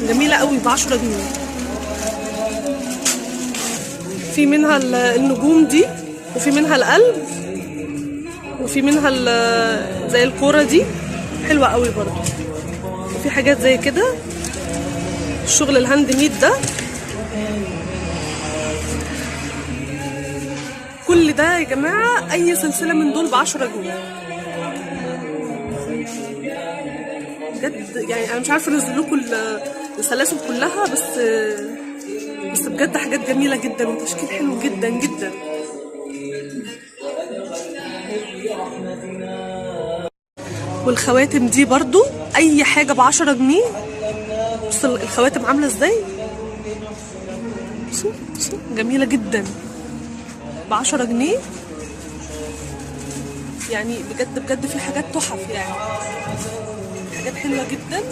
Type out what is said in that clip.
جميله قوي ب10 جنيه. في منها النجوم دي، وفي منها القلب، وفي منها زي الكوره دي حلوه قوي برضو. وفي حاجات زي كده الشغل الهاند ميد ده، كل ده يا جماعه اي سلسله من دول ب10 جنيه بجد. يعني انا مش عارفه انزل لكم السلاسل كلها، بس بجد حاجات جميله جدا وتشكيل حلو جدا جدا. والخواتم دي برضو اي حاجه ب10 جنيه. بص الخواتم عامله ازاي، بصوا جميله جدا ب10 جنيه. يعني بجد بجد في حاجات تحف، يعني حاجات حلوه جدا.